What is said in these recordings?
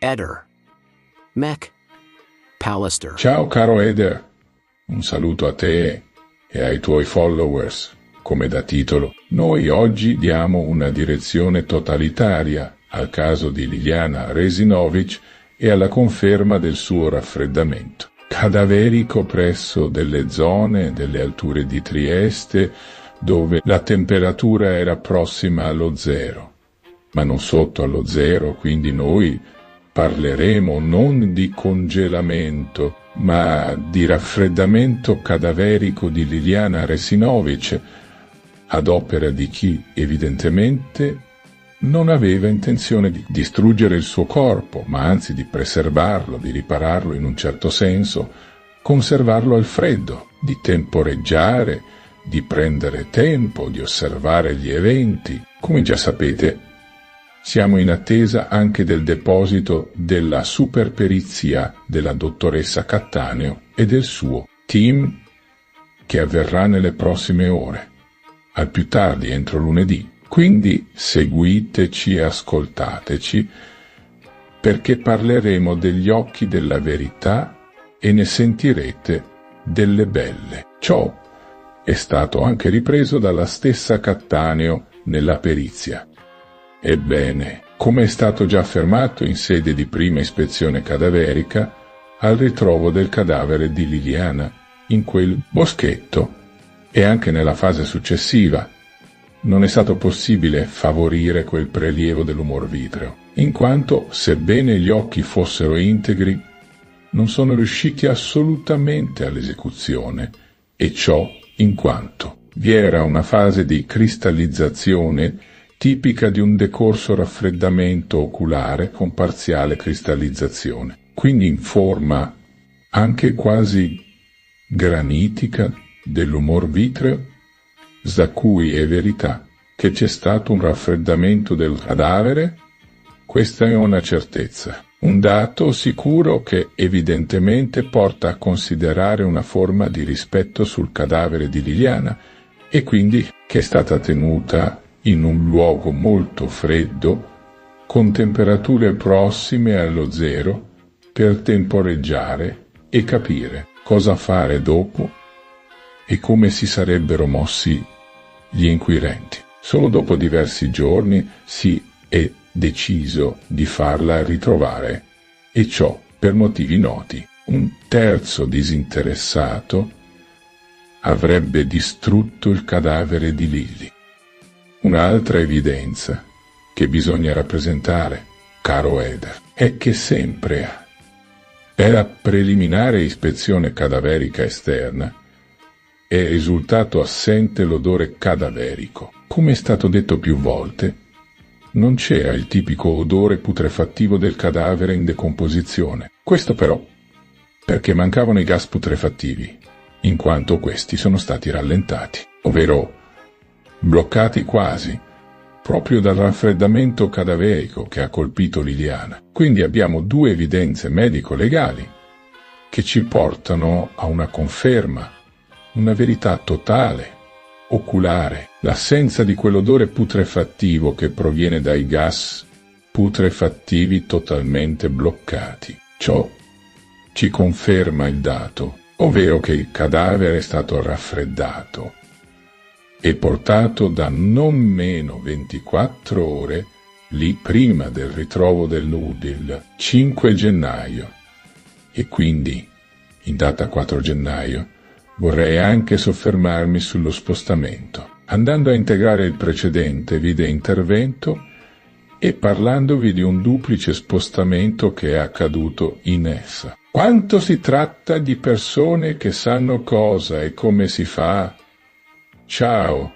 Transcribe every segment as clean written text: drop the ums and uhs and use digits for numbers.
Eder. Mac. Pallister. Ciao caro Eder, un saluto a te e ai tuoi followers. Come da titolo, noi oggi diamo una direzione totalitaria al caso di Liliana Resinovic e alla conferma del suo raffreddamento cadaverico presso delle zone delle alture di Trieste dove la temperatura era prossima allo zero, ma non sotto allo zero, quindi noi parleremo non di congelamento, ma di raffreddamento cadaverico di Liliana Resinovic, ad opera di chi evidentemente non aveva intenzione di distruggere il suo corpo, ma anzi di preservarlo, di ripararlo in un certo senso, conservarlo al freddo, di temporeggiare, di prendere tempo, di osservare gli eventi. Come già sapete, siamo in attesa anche del deposito della superperizia della dottoressa Cattaneo e del suo team, che avverrà nelle prossime ore, al più tardi entro lunedì. Quindi seguiteci e ascoltateci, perché parleremo degli occhi della verità e ne sentirete delle belle. Ciò è stato anche ripreso dalla stessa Cattaneo nella perizia. Ebbene, come è stato già affermato in sede di prima ispezione cadaverica, al ritrovo del cadavere di Liliana in quel boschetto e anche nella fase successiva, non è stato possibile favorire quel prelievo dell'umor vitreo, in quanto, sebbene gli occhi fossero integri, non sono riusciti assolutamente all'esecuzione, e ciò in quanto vi era una fase di cristallizzazione tipica di un decorso raffreddamento oculare con parziale cristallizzazione, quindi in forma anche quasi granitica dell'umor vitreo, da cui è verità che c'è stato un raffreddamento del cadavere. Questa è una certezza, un dato sicuro che evidentemente porta a considerare una forma di rispetto sul cadavere di Liliana e quindi che è stata tenuta in un luogo molto freddo, con temperature prossime allo zero, per temporeggiare e capire cosa fare dopo e come si sarebbero mossi gli inquirenti. Solo dopo diversi giorni si è deciso di farla ritrovare, e ciò per motivi noti. Un terzo disinteressato avrebbe distrutto il cadavere di Lilli. Un'altra evidenza che bisogna rappresentare, caro Eder, è che sempre per preliminare ispezione cadaverica esterna è risultato assente l'odore cadaverico. Come è stato detto più volte, non c'era il tipico odore putrefattivo del cadavere in decomposizione. Questo però perché mancavano i gas putrefattivi, in quanto questi sono stati rallentati, ovvero bloccati quasi, proprio dal raffreddamento cadaverico che ha colpito Liliana. Quindi abbiamo due evidenze medico-legali che ci portano a una conferma, una verità totale, oculare, l'assenza di quell'odore putrefattivo che proviene dai gas putrefattivi totalmente bloccati. Ciò ci conferma il dato, ovvero che il cadavere è stato raffreddato e portato da non meno 24 ore lì prima del ritrovo del nude il 5 gennaio. E quindi, in data 4 gennaio, vorrei anche soffermarmi sullo spostamento, andando a integrare il precedente video intervento e parlandovi di un duplice spostamento che è accaduto in essa. Quanto si tratta di persone che sanno cosa e come si fa? Ciao!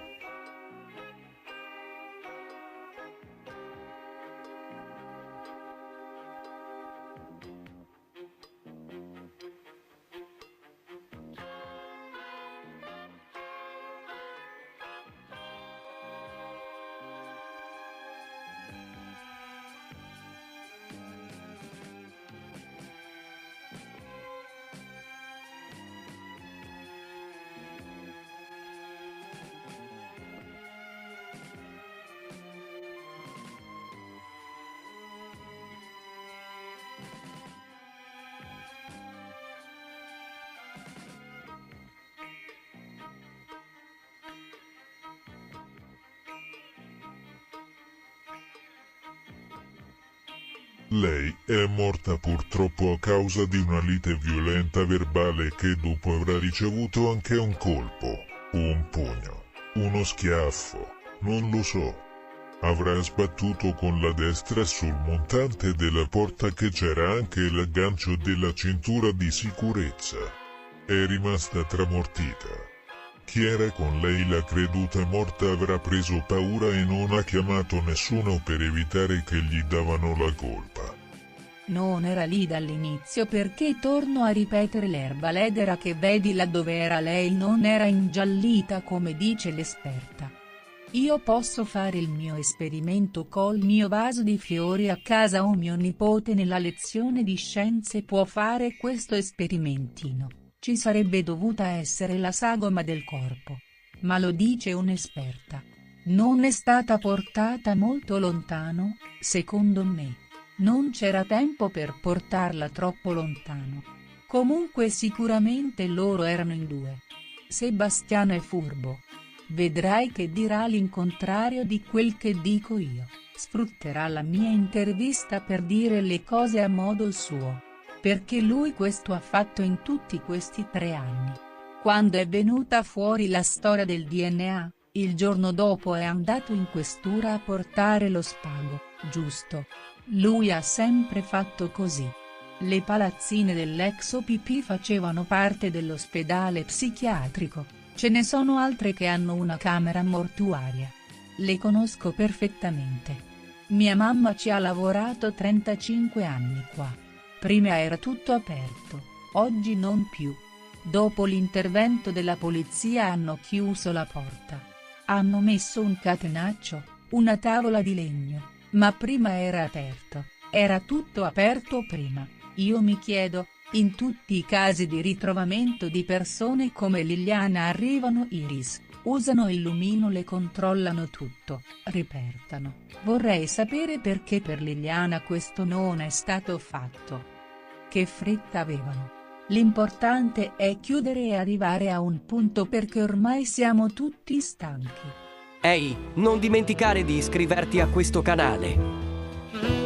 Lei è morta purtroppo a causa di una lite violenta verbale che dopo avrà ricevuto anche un colpo, un pugno, uno schiaffo, non lo so. Avrà sbattuto con la destra sul montante della porta che c'era anche l'aggancio della cintura di sicurezza. È rimasta tramortita. Chi era con lei la creduta morta avrà preso paura e non ha chiamato nessuno per evitare che gli davano la colpa. Non era lì dall'inizio perché torno a ripetere l'erba ledera che vedi là dove era lei non era ingiallita come dice l'esperta. Io posso fare il mio esperimento col mio vaso di fiori a casa o mio nipote nella lezione di scienze può fare questo esperimentino. Ci sarebbe dovuta essere la sagoma del corpo. Ma lo dice un'esperta. Non è stata portata molto lontano, secondo me. Non c'era tempo per portarla troppo lontano. Comunque sicuramente loro erano in due. Sebastiano è furbo. Vedrai che dirà l'incontrario di quel che dico io, sfrutterà la mia intervista per dire le cose a modo suo. Perché lui questo ha fatto in tutti questi 3 anni. Quando è venuta fuori la storia del DNA, il giorno dopo è andato in questura a portare lo spago, giusto? Lui ha sempre fatto così. Le palazzine dell'ex OPP facevano parte dell'ospedale psichiatrico, ce ne sono altre che hanno una camera mortuaria. Le conosco perfettamente. Mia mamma ci ha lavorato 35 anni qua. Prima era tutto aperto, oggi non più. Dopo l'intervento della polizia hanno chiuso la porta. Hanno messo un catenaccio, una tavola di legno, ma prima era aperto, era tutto aperto prima. Io mi chiedo, in tutti i casi di ritrovamento di persone come Liliana arrivano Iris, usano il lumino le controllano tutto, ripertano. Vorrei sapere perché per Liliana questo non è stato fatto. Che fretta avevano. L'importante è chiudere e arrivare a un punto perché ormai siamo tutti stanchi. Ehi, non dimenticare di iscriverti a questo canale.